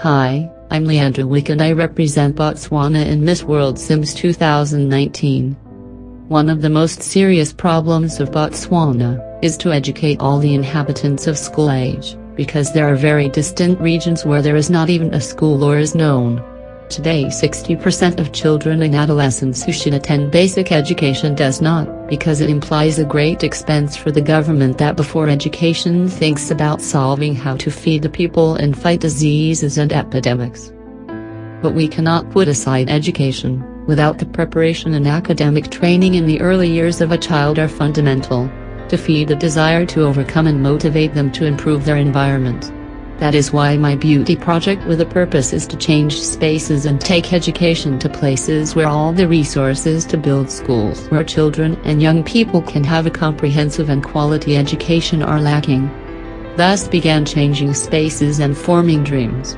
Hi, I'm Leandra Wick and I represent Botswana in Miss World Sims 2019. One of the most serious problems of Botswana is to educate all the inhabitants of school age, because there are very distant regions where there is not even a school or is known. Today 60% of children and adolescents who should attend basic education does not, because it implies a great expense for the government that before education thinks about solving how to feed the people and fight diseases and epidemics. But we cannot put aside education, without the preparation and academic training in the early years of a child are fundamental, to feed the desire to overcome and motivate them to improve their environment. That is why my beauty project with a purpose is to change spaces and take education to places where all the resources to build schools where children and young people can have a comprehensive and quality education are lacking. Thus began changing spaces and forming dreams.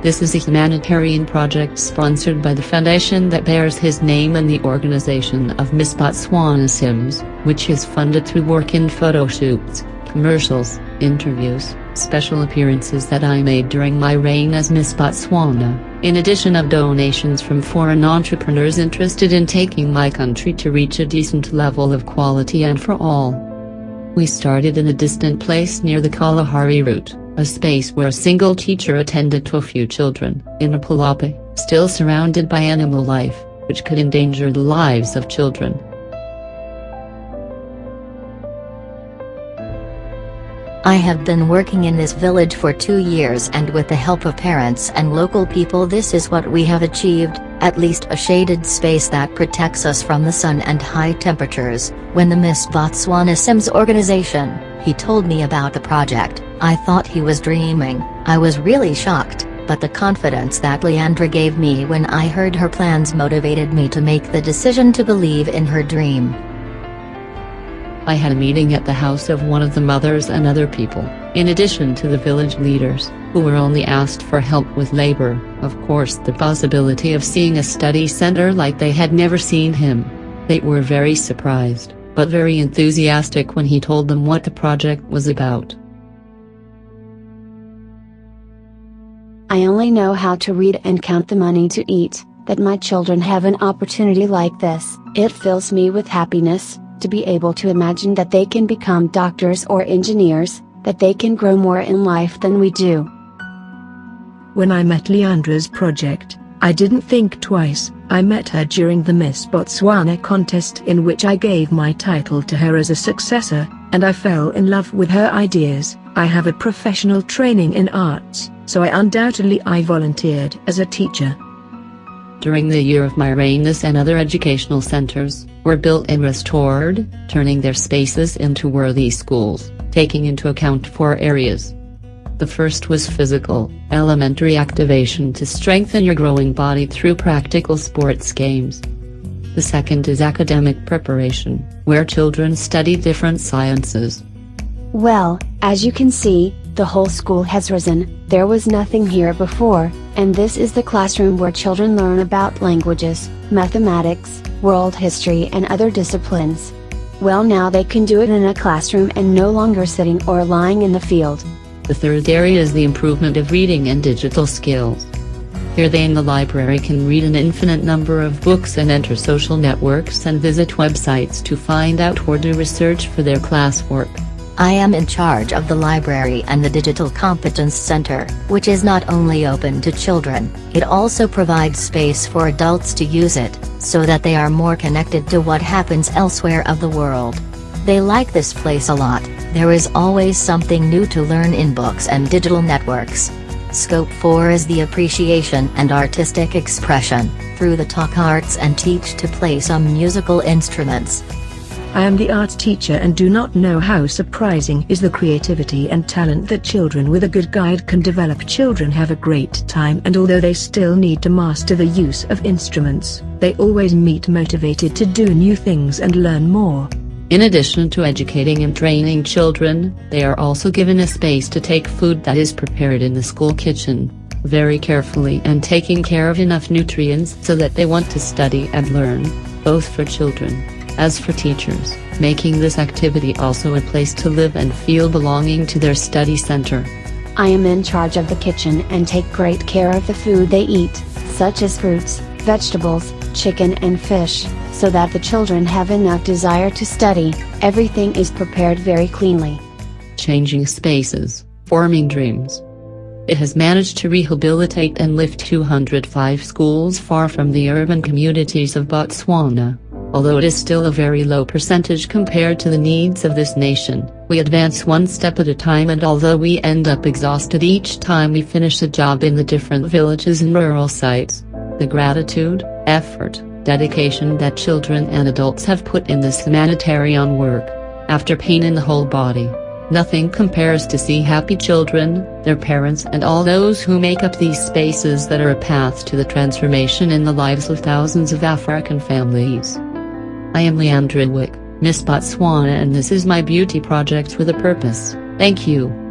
This is a humanitarian project sponsored by the foundation that bears his name and the organization of Miss Botswana Sims, which is funded through work in photo shoots, commercials, interviews, special appearances that I made during my reign as Miss Botswana, in addition of donations from foreign entrepreneurs interested in taking my country to reach a decent level of quality and for all. We started in a distant place near the Kalahari route, a space where a single teacher attended to a few children, in a palape, still surrounded by animal life, which could endanger the lives of children. I have been working in this village for 2 years, and with the help of parents and local people, this is what we have achieved, at least a shaded space that protects us from the sun and high temperatures. When the Miss Botswana Sims organization, he told me about the project, I thought he was dreaming. I was really shocked, but the confidence that Leandra gave me when I heard her plans motivated me to make the decision to believe in her dream. I had a meeting at the house of one of the mothers and other people, in addition to the village leaders, who were only asked for help with labor, of course the possibility of seeing a study center like they had never seen him. They were very surprised, but very enthusiastic when he told them what the project was about. I only know how to read and count the money to eat, that my children have an opportunity like this. It fills me with happiness, to be able to imagine that they can become doctors or engineers, that they can grow more in life than we do. When I met Leandra's project, I didn't think twice. I met her during the Miss Botswana contest, in which I gave my title to her as a successor, and I fell in love with her ideas. I have a professional training in arts, so I volunteered as a teacher. During the year of my reign, this and other educational centers were built and restored, turning their spaces into worthy schools, taking into account 4 areas. The first was physical, elementary activation to strengthen your growing body through practical sports games. The second is academic preparation, where children study different sciences. Well, as you can see, the whole school has risen. There was nothing here before, and this is the classroom where children learn about languages, mathematics, world history and other disciplines. Well, now they can do it in a classroom and no longer sitting or lying in the field. The third area is the improvement of reading and digital skills. Here they in the library can read an infinite number of books and enter social networks and visit websites to find out or do research for their classwork. I am in charge of the library and the Digital Competence Center, which is not only open to children, it also provides space for adults to use it, so that they are more connected to what happens elsewhere of the world. They like this place a lot. There is always something new to learn in books and digital networks. Scope 4 is the appreciation and artistic expression, through the talk arts and teach to play some musical instruments. I am the art teacher and do not know how surprising is the creativity and talent that children with a good guide can develop. Children have a great time, and although they still need to master the use of instruments, they always meet motivated to do new things and learn more. In addition to educating and training children, they are also given a space to take food that is prepared in the school kitchen, very carefully and taking care of enough nutrients so that they want to study and learn, both for children as for teachers, making this activity also a place to live and feel belonging to their study center. I am in charge of the kitchen and take great care of the food they eat, such as fruits, vegetables, chicken and fish, so that the children have enough desire to study. Everything is prepared very cleanly. Changing spaces, forming dreams. It has managed to rehabilitate and lift 205 schools far from the urban communities of Botswana. Although it is still a very low percentage compared to the needs of this nation, we advance one step at a time, and although we end up exhausted each time we finish a job in the different villages and rural sites, the gratitude, effort, dedication that children and adults have put in this humanitarian work, after pain in the whole body, nothing compares to see happy children, their parents and all those who make up these spaces that are a path to the transformation in the lives of thousands of African families. I am Leandra Wick, Miss Botswana, and this is my beauty project with a purpose. Thank you.